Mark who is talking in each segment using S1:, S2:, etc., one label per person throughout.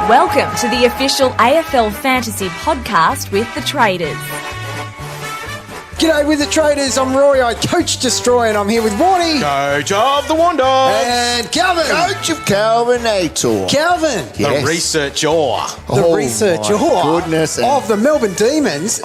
S1: Welcome to the official AFL Fantasy podcast with the Traders.
S2: G'day with the Traders, I'm Roy, I coach Destroy, and I'm here with Warnie.
S3: Coach of the Wanderers.
S2: And Calvin.
S4: Coach of Calvinator.
S2: Calvin.
S3: The researcher.
S2: The researcher
S4: goodness.
S2: Of the Melbourne Demons.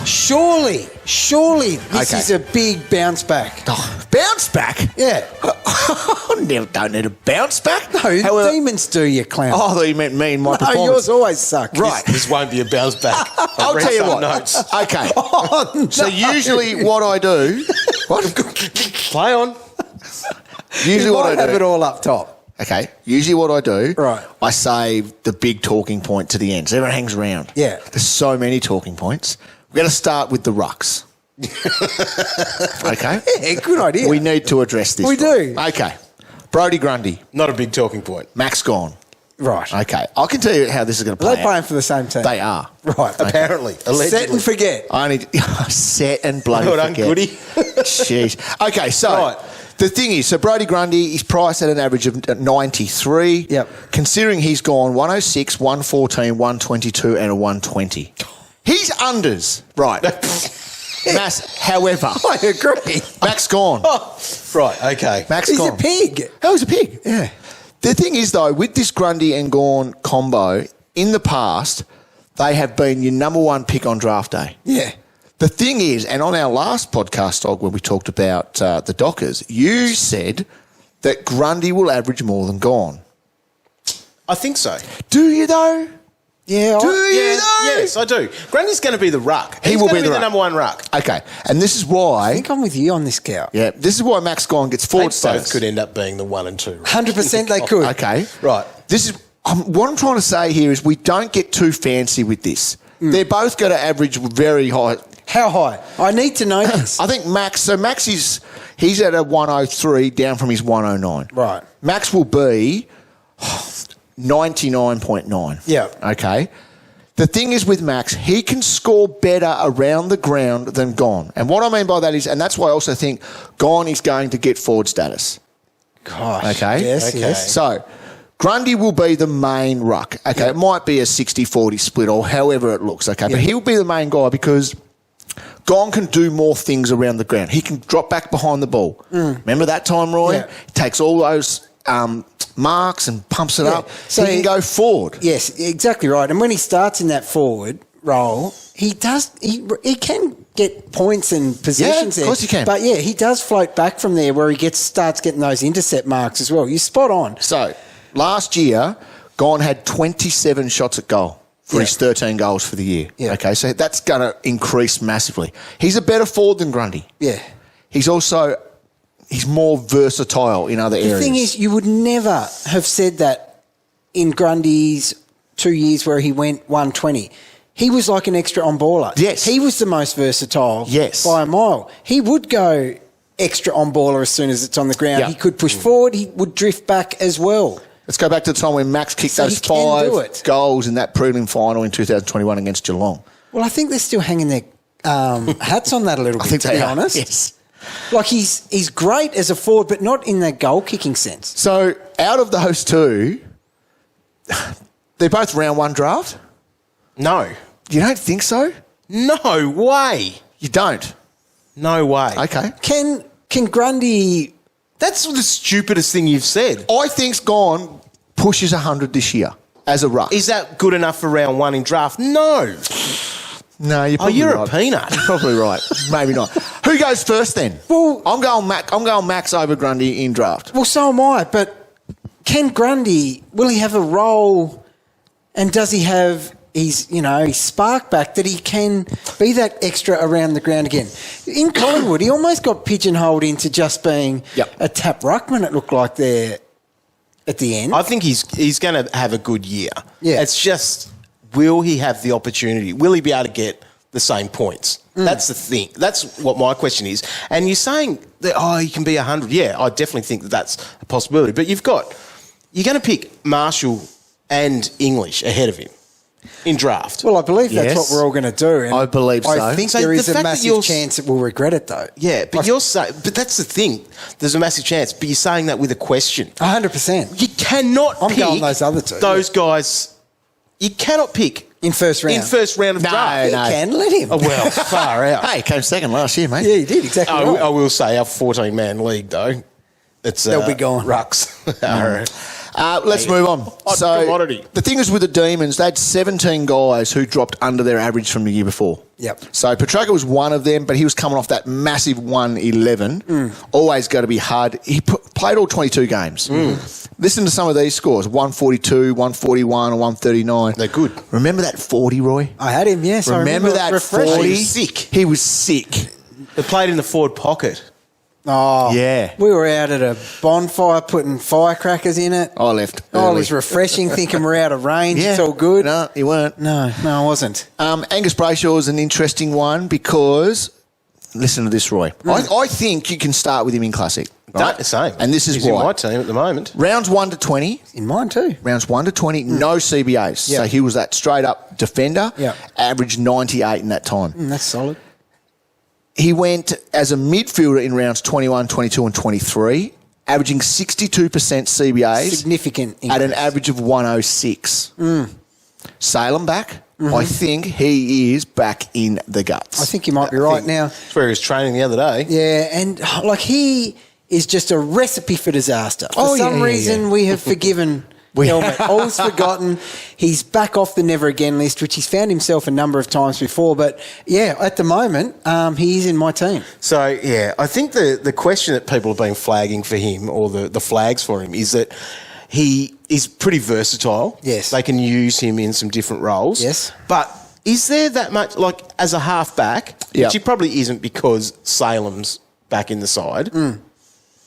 S2: Surely this is a big bounce back.
S4: Bounce back?
S2: Yeah.
S4: I never don't need a bounce back.
S2: No, the Demons do, you clown.
S4: Oh, I thought you meant me and my
S2: No,
S4: performance.
S2: yours always suck.
S4: Right.
S3: This won't be a bounce back.
S4: I'll tell you what.
S3: Notes.
S4: Okay.
S2: Oh, no.
S4: So usually what I do... What?
S3: Play on.
S4: Usually
S2: You
S4: what
S2: might
S4: I
S2: have
S4: do...
S2: it all up top.
S4: Okay. Usually what I do...
S2: Right.
S4: I save the big talking point to the end. So everyone hangs around.
S2: Yeah.
S4: There's so many talking points. We're going to start with the rucks. Okay?
S2: Yeah, good idea.
S4: We need to address this.
S2: We do.
S4: Okay. Brody Grundy.
S3: Not a big talking point.
S4: Max Gawn.
S2: Right.
S4: Okay. I can tell you how this is going to
S2: Are
S4: play
S2: they
S4: out.
S2: playing for the same team?
S4: They are.
S2: Right.
S3: Apparently. Allegedly.
S2: Set and forget.
S4: I need set and bloody
S3: Well done,
S4: forget.
S3: Goody.
S4: Jeez. Okay, so
S3: Right.
S4: the thing is, so Brody Grundy is priced at an average of 93.
S2: Yep.
S4: Considering he's gone 106, 114, 122 and a 120. He's unders. Right. However.
S2: I agree.
S4: Max Gawn.
S3: Right, okay.
S4: Max
S2: He's
S4: Gawn.
S2: a pig.
S4: Oh, he's a pig.
S2: Yeah.
S4: The thing is, though, with this Grundy and Gawn combo, in the past, they have been your number one pick on draft day.
S2: Yeah.
S4: The thing is, and on our last podcast, Dog, when we talked about the Dockers, you said that Grundy will average more than Gawn.
S3: I think so.
S4: Do you, though?
S2: Yeah.
S4: Do you, though?
S3: Yes, I do. Grundy's going to be the ruck.
S4: He will be the ruck.
S3: number one ruck.
S4: Okay, and this is why...
S2: I think I'm with you on this, Cow.
S4: Yeah, this is why Max Gawn gets forward
S3: Both
S4: status.
S3: could end up being the 1 and 2. Right?
S2: 100% they could.
S4: Okay.
S3: Right.
S4: This is... what I'm trying to say here is we don't get too fancy with this. They're both going to average very high...
S2: How high? I need to know this.
S4: I think Max... So Max is... He's at a 103 down from his 109.
S2: Right.
S4: Max will be 99.9.
S2: Yeah.
S4: Okay. The thing is with Max, he can score better around the ground than Gawn. And what I mean by that is, and that's why I also think Gawn is going to get forward status.
S2: Gosh.
S4: Okay?
S2: Yes,
S3: Okay.
S2: yes.
S4: So, Grundy will be the main ruck. Okay, It might be a 60-40 split or however it looks, okay? But he will be the main guy because Gawn can do more things around the ground. He can drop back behind the ball. Remember that time, Roy?
S2: Yeah.
S4: He takes all those marks and pumps it up.
S2: So
S4: he can go forward.
S2: Yes, exactly right. And when he starts in that forward role, he can get points and positions
S4: Yeah, of course he can.
S2: But yeah, he does float back from there where he starts getting those intercept marks as well. You're spot on.
S4: So, last year, Gawn had 27 shots at goal for his 13 goals for the year.
S2: Yeah.
S4: Okay, so that's going to increase massively. He's a better forward than Grundy.
S2: Yeah.
S4: He's also... He's more versatile in other areas.
S2: The thing is, you would never have said that in Grundy's 2 years where he went 120. He was like an extra on-baller.
S4: Yes.
S2: He was the most versatile by a mile. He would go extra on-baller as soon as it's on the ground.
S4: Yeah.
S2: He could push forward. He would drift back as well.
S4: Let's go back to the time when Max kicked
S2: So
S4: those
S2: he can do
S4: 5
S2: it.
S4: goals in that prelim final in 2021 against Geelong.
S2: Well, I think they're still hanging their hats on that a little bit,
S4: I think
S2: to
S4: they
S2: be
S4: are,
S2: honest.
S4: yes.
S2: Like he's great as a forward, but not in the goal-kicking sense.
S4: So, out of those two, they're both round one draft?
S3: No.
S4: You don't think so?
S3: No way.
S4: You don't?
S3: No way.
S4: Okay.
S2: Can Grundy...
S3: That's the stupidest thing you've said.
S4: I think's gone pushes 100 this year as a ruck.
S3: Is that good enough for round 1 in draft? No.
S4: No, you're probably
S3: you're
S4: right.
S3: a peanut.
S4: You're probably right. Maybe not. Who goes first then?
S2: Well-
S4: I'm going Max over Grundy in draft.
S2: Well, so am I, but can Grundy... Will he have a role and does he have his spark back that he can be that extra around the ground again? In Collingwood, he almost got pigeonholed into just being a tap ruckman, it looked like there at the end.
S3: I think he's going to have a good year.
S2: Yeah.
S3: It's just, will he have the opportunity? Will he be able to get the same points? That's the thing. That's what my question is. And you're saying that, he can be 100. Yeah, I definitely think that's a possibility. But you're going to pick Marshall and English ahead of him in draft.
S2: Well, I believe that's
S4: Yes.
S2: what we're all going to do. And
S4: I believe so.
S2: I think
S3: So
S2: there
S3: the
S2: is a
S3: fact that
S2: massive
S3: you're-
S2: chance that we'll regret it, though.
S3: Yeah, but but that's the thing. There's a massive chance, but you're saying that with a question.
S2: 100%.
S3: You cannot
S2: I'm
S3: pick
S2: going those other two,
S3: those guys You cannot pick
S2: In first round.
S3: in first round of draft.
S2: You can let him.
S3: Oh, well, far out.
S4: Hey, he came second last year, mate.
S2: Yeah, he did exactly right.
S3: I will say our 14-man league though. It's
S2: They'll be gone.
S3: Rucks.
S4: Let's move on.
S3: Hot commodity.
S4: The thing is with the Demons, they had 17 guys who dropped under their average from the year before.
S2: Yep.
S4: So Petrarca was one of them, but he was coming off that massive 111. Always got to be hard. He played all 22 games. Listen to some of these scores: 142, 141, or 139.
S3: They're good.
S4: Remember that 40, Roy?
S2: I had him, yes. I
S4: Remember that
S2: refreshing.
S4: 40?
S3: He was sick.
S4: He was sick.
S3: They played in the forward pocket.
S2: Oh,
S4: Yeah.
S2: We were out at a bonfire putting firecrackers in it.
S4: I left.
S2: Oh, it
S4: early.
S2: was refreshing, thinking we're out of range.
S4: Yeah.
S2: It's all good.
S4: No, you weren't.
S2: No, I wasn't.
S4: Angus Brayshaw is an interesting one because, listen to this, Roy. I think you can start with him in Classic. Right?
S3: The same.
S4: And this is
S3: He's
S4: why.
S3: in my team at the moment.
S4: Rounds 1 to 20.
S2: In mine too.
S4: Rounds 1 to 20, no CBAs. So he was that straight-up defender,
S2: Yep.
S4: averaged 98 in that time.
S2: That's solid.
S4: He went as a midfielder in rounds 21, 22 and 23, averaging 62% CBAs
S2: Significant increase.
S4: at an average of 106. Salem back. I think he is back in the guts.
S2: I think you might be right now.
S3: That's where he was training the other day.
S2: Yeah, and like he is just a recipe for disaster. For
S4: Oh,
S2: some
S4: yeah,
S2: reason, we have forgiven Helmet. All's forgotten. He's back off the never again list, which he's found himself a number of times before. But yeah, at the moment, he is in my team.
S3: So, yeah, I think the question that people have been flagging for him, or the flags for him, is that he is pretty versatile.
S2: Yes.
S3: They can use him in some different roles.
S2: Yes.
S3: But is there that much, like, as a half-back,
S4: Yep.
S3: which he probably isn't because Salem's back in the side,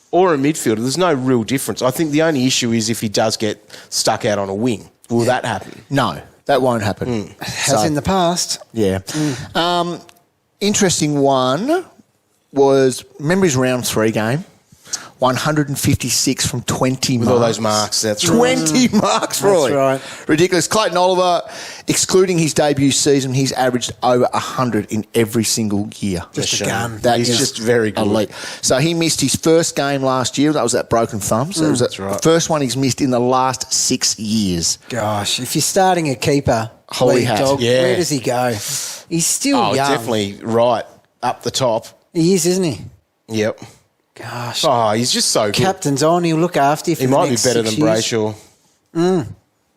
S3: or a midfielder, there's no real difference. I think the only issue is if he does get stuck out on a wing. Will that happen?
S4: No, that won't happen.
S2: Has in the past.
S4: Yeah. Interesting one was, remember his round 3 game? 156 from 20
S3: With
S4: marks.
S3: all those marks, that's right.
S4: 20 marks, Roy.
S2: right.
S4: Ridiculous. Clayton Oliver, excluding his debut season, he's averaged over 100 in every single year.
S2: Just a gun.
S4: That
S3: He's
S4: is
S3: just very good.
S4: elite. So he missed his first game last year. That was that broken thumb. So that was the first one he's missed in the last 6 years.
S2: Gosh, if you're starting a keeper,
S4: Holy
S2: lead
S4: hat.
S2: dog,
S3: Yeah.
S2: where does he go? He's still
S3: Oh,
S2: young.
S3: definitely right up the top.
S2: He is, isn't he?
S3: Yep.
S2: Gosh.
S3: Oh, he's just so good.
S2: Captain's on. He'll look after you for
S3: He
S2: the
S3: might be
S2: next
S3: better
S2: 6
S3: than
S2: years.
S3: Brayshaw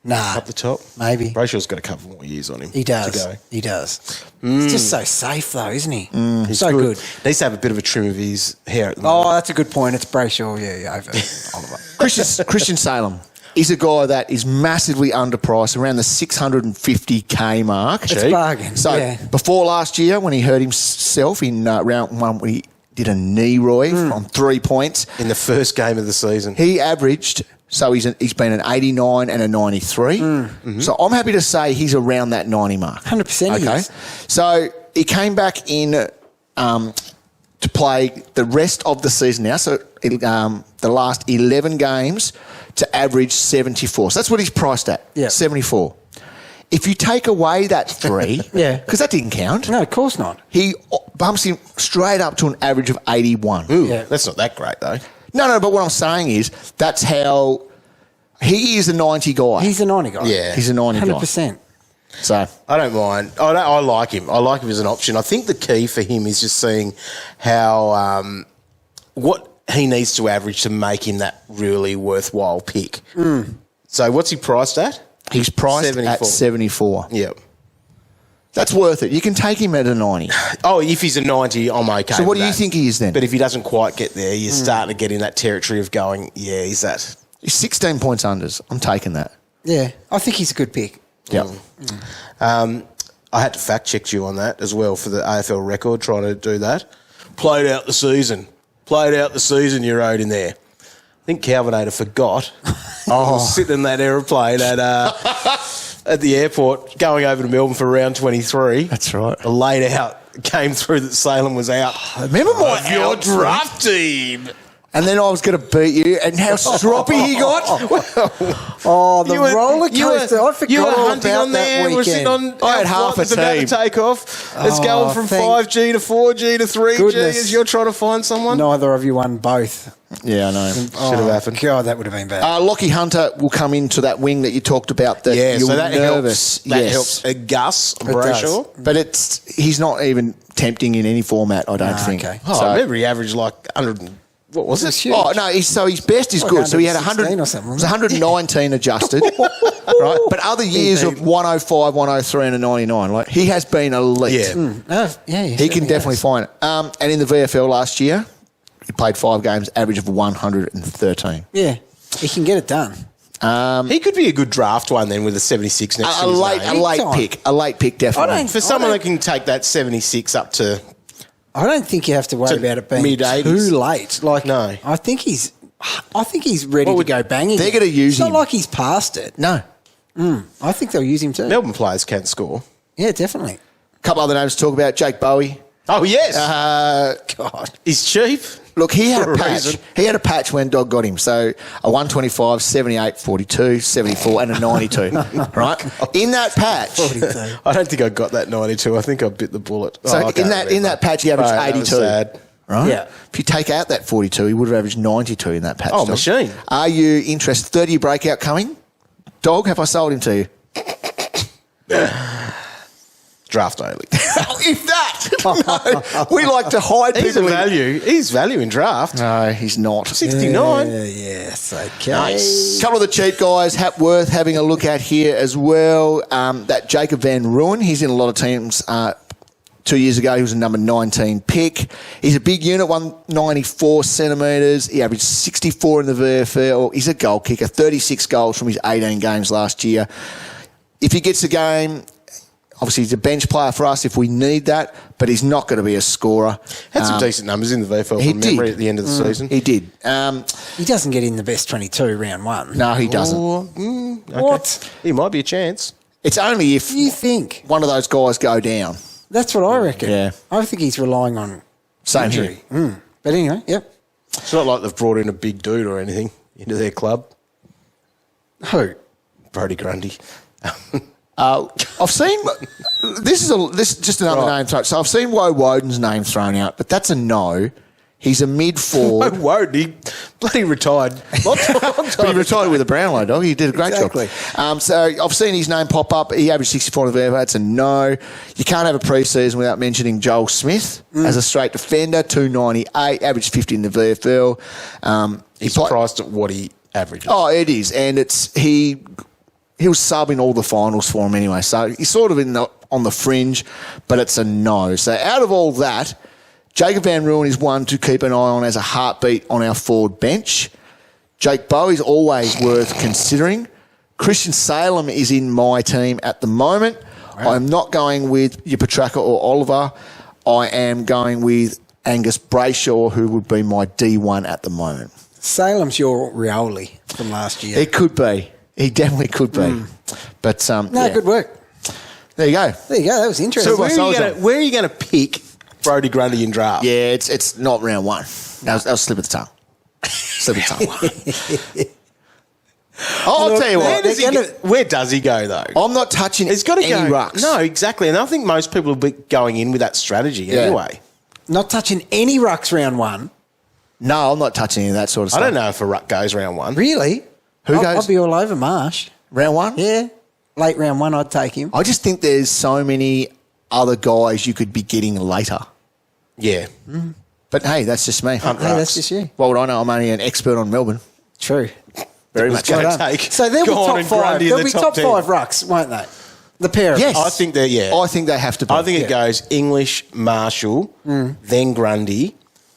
S2: Nah,
S3: up the top.
S2: maybe.
S3: Brayshaw's got a couple more years on him.
S2: He does.
S3: To go.
S2: He does. He's just so safe, though, isn't he?
S3: He's
S2: so good.
S3: Needs to have a bit of a trim of his hair at the moment.
S2: Oh, that's a good point. It's Brayshaw, yeah, over Oliver.
S4: Christian Salem. He's a guy that is massively underpriced, around the 650K mark.
S2: It's a bargain.
S4: So
S2: yeah.
S4: before last year, when he hurt himself in round 1, when he did a knee, Roy, on 3 points,
S3: In the first game of the season.
S4: he averaged, so he's been an 89 and a 93. So I'm happy to say he's around that 90 mark.
S2: 100% he is.
S4: So he came back in to play the rest of the season now, so the last 11 games to average 74. So that's what he's priced at,
S2: Yeah.
S4: 74. If you take away that 3,
S2: Yeah.
S4: because that didn't count,
S2: No, of course not.
S4: he bumps him straight up to an average of 81.
S3: Ooh,
S2: Yeah.
S3: that's not that great, though.
S4: No, but what I'm saying is that's how he is a 90 guy.
S2: He's a 90 guy.
S3: Yeah.
S4: He's a 90 guy.
S2: 100%.
S4: So
S3: I don't mind. I like him. I like him as an option. I think the key for him is just seeing how what he needs to average to make him that really worthwhile pick. So what's he priced at?
S4: he's priced
S3: 74.
S4: at 74.
S3: Yep.
S4: That's worth it. You can take him at a 90.
S3: Oh, if he's a 90, I'm okay.
S4: So what
S3: with
S4: do you
S3: that.
S4: think he is then?
S3: But if he doesn't quite get there, you're starting to get in that territory of going, yeah, he's that.
S4: He's 16 points unders. I'm taking that.
S2: Yeah, I think he's a good pick.
S4: Yep.
S3: I had to fact check you on that as well for the AFL record, trying to do that. Played out the season, you wrote in there. I think Calvinator forgot. I was sitting in that aeroplane at the airport going over to Melbourne for round 23.
S4: That's right.
S3: I laid out, came through that Salem was out.
S4: Remember my
S3: Your
S4: outfit?
S3: draft team.
S4: And then I was going to beat you, and how stroppy he got.
S2: Oh, the roller coaster. I forgot
S3: you were
S2: all
S3: hunting
S2: about
S3: on
S2: that
S3: there.
S2: weekend.
S3: We're sitting on.
S4: I had half a
S3: about to
S4: team.
S3: take off. It's going from
S2: thank
S3: 5G to 4G to 3G
S2: goodness.
S3: as you're trying to find someone.
S2: Neither of you won both.
S4: Yeah, I know.
S3: Should have happened.
S2: God, that would have been bad.
S4: Lockie Hunter will come into that wing that you talked about. That
S3: Yeah,
S4: you're
S3: so that
S4: nervous.
S3: helps. That
S4: Yes.
S3: helps a Gus Brayshaw.
S4: But he's not even tempting in any format, I don't think.
S2: okay.
S3: Oh,
S4: So-
S3: I remember he averaged like 100. What was it?
S2: huge.
S4: Oh, no, his best is
S2: Like
S4: good. So he had
S2: 116
S4: 100
S2: or something,
S4: it was 119 adjusted, right? But other years of 105, 103 and a 99, like he has been elite.
S3: Yeah.
S2: Yeah,
S4: He can definitely find it. And in the VFL last year, he played 5 games, average of 113.
S2: Yeah, he can get it done.
S3: He could be a good draft one then with a 76 next to
S4: A
S3: his
S4: late
S3: name.
S4: pick, definitely.
S2: I don't-
S3: For someone that can take that 76 up to...
S2: I don't think you have to worry
S3: To
S2: about it being
S3: mid-80s.
S2: too late. Like,
S3: No.
S2: I think he's ready to go banging.
S4: They're gonna use
S2: It's
S4: him.
S2: not like he's past it.
S4: No.
S2: I think they'll use him too.
S3: Melbourne players can score.
S2: Yeah, definitely.
S4: A couple other names to talk about. Jake Bowie.
S3: Oh, yes.
S2: God.
S3: He's cheap.
S4: Look, he had
S3: For
S4: a
S3: a
S4: patch.
S3: reason.
S4: He had a patch when Dog got him. So a 125, 78, 42, 74 and a 92, right? In that patch.
S2: 42.
S3: I don't think I got that 92. I think I bit the bullet.
S4: So
S3: I can't
S4: in that patch, he averaged
S3: Right, that
S4: 82.
S3: was sad.
S4: Right?
S2: Yeah.
S4: If you take out that 42, he would have averaged 92 in that patch.
S3: Oh,
S4: Dog.
S3: machine.
S4: Are you interested? 30-year breakout coming? Dog, have I sold him to you?
S3: Draft only.
S4: If that! No, we like to hide
S3: He's a
S4: people.
S3: value. He's value in draft.
S4: No, he's not.
S3: 69.
S2: Yes, okay.
S3: Nice.
S4: Couple of the cheap guys worth having a look at here as well. That Jacob Van Ruin, he's in a lot of teams. 2 years ago, he was a number 19 pick. He's a big unit, 194 centimetres. He averaged 64 in the VFL. He's a goal kicker, 36 goals from his 18 games last year. If he gets a game, obviously he's a bench player for us if we need that, but he's not going to be a scorer.
S3: Had some decent numbers in the VFL
S4: he
S3: from memory
S4: did.
S3: at the end of the season.
S4: He did.
S2: He doesn't get in the best 22 round one.
S4: No, he doesn't.
S3: Okay.
S2: What?
S3: He might be a chance.
S4: It's only if
S2: You think?
S4: one of those guys go down.
S2: That's what I reckon.
S4: Yeah.
S2: I think he's relying on
S4: Same
S2: injury.
S4: here.
S2: But anyway, yep.
S3: It's not like they've brought in a big dude or anything into their club.
S2: Who?
S3: Brody Grundy.
S4: I've seen this is just another name thrown. So I've seen Woe Woden's name thrown out, but that's a no. He's a mid forward.
S3: Won't he? Bloody retired.
S4: But he retired with a Brownlow, dog. He did a great
S2: Exactly.
S4: job. So I've seen his name pop up. He averaged 64 in the VFL. That's a no. You can't have a pre-season without mentioning Joel Smith as a straight defender, 298, averaged 50 in the VFL.
S3: He's surprised at what he averages.
S4: Oh, it is, and he was subbing all the finals for him anyway. So he's sort of on the fringe, but it's a no. So out of all that, Jacob Van Ruin is one to keep an eye on as a heartbeat on our forward bench. Jake Bowie's always worth considering. Christian Salem is in my team at the moment. Wow. I'm not going with your Petrarca or Oliver. I am going with Angus Brayshaw, who would be my D1 at the moment.
S2: Salem's your Rioli from last year.
S4: It could be. He definitely could be. But
S2: Good work.
S4: There you go.
S2: There you go. That was interesting.
S3: So where are you going to pick Brody Grundy in draft?
S4: Yeah, it's not round one. That was slip of the tongue. Slip of the tongue. I'll tell you what.
S3: Where does he go, though?
S4: I'm not touching
S3: He's got to
S4: any
S3: go.
S4: rucks.
S3: No, exactly. And I think most people will be going in with that strategy anyway.
S2: Not touching any rucks round one.
S4: No, I'm not touching any of that sort of
S3: I
S4: stuff.
S3: don't know if a ruck goes round one.
S2: Really?
S4: Who goes?
S2: I'll be all over Marsh.
S4: Round one?
S2: Yeah. Late round one, I'd take him.
S4: I just think there's so many other guys you could be getting later.
S3: Yeah.
S4: But hey, that's just me.
S2: Hey, that's just you.
S4: What would I know? I'm only an expert on Melbourne.
S2: True.
S4: Very
S3: was
S4: much.
S3: gonna
S2: Well done.
S3: take
S2: So they'll be
S3: Gawn
S2: top
S3: and
S2: five.
S3: Grundy in
S2: They'll
S3: the
S2: be
S3: top
S2: top
S3: 10.
S2: five rucks, won't they? The pair of
S4: Yes.
S2: them.
S3: I think they're, yeah.
S4: I think they have to be.
S3: I think it goes English, Marshall, then Grundy.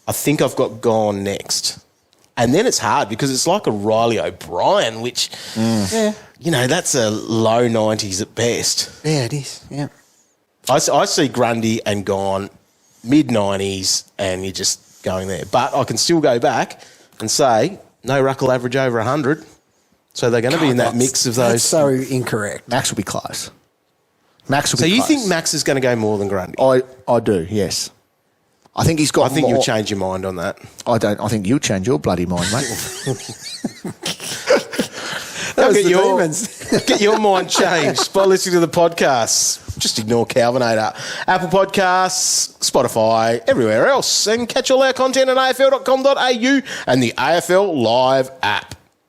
S3: I think I've got Gawn next. And then it's hard because it's like a Riley O'Brien, which,
S2: Yeah.
S3: that's a low 90s at best.
S2: Yeah, it is. Yeah.
S3: I see Grundy and Gawn mid-90s and you're just going there. But I can still go back and say no ruck will average over 100. So they're going to be in that mix of
S2: That's
S3: those.
S2: so incorrect.
S4: Max will be close. Max will
S3: So
S4: be
S3: you
S4: close.
S3: think Max is going to go more than Grundy?
S4: I do, yes. I think he's got.
S3: I think
S4: more.
S3: you'll change your mind on that.
S4: I don't. I think you'll change your bloody mind, mate.
S3: Get your mind changed by listening to the podcast. Just ignore Calvinator. Apple Podcasts, Spotify, everywhere else. And catch all our content at afl.com.au and the AFL Live app.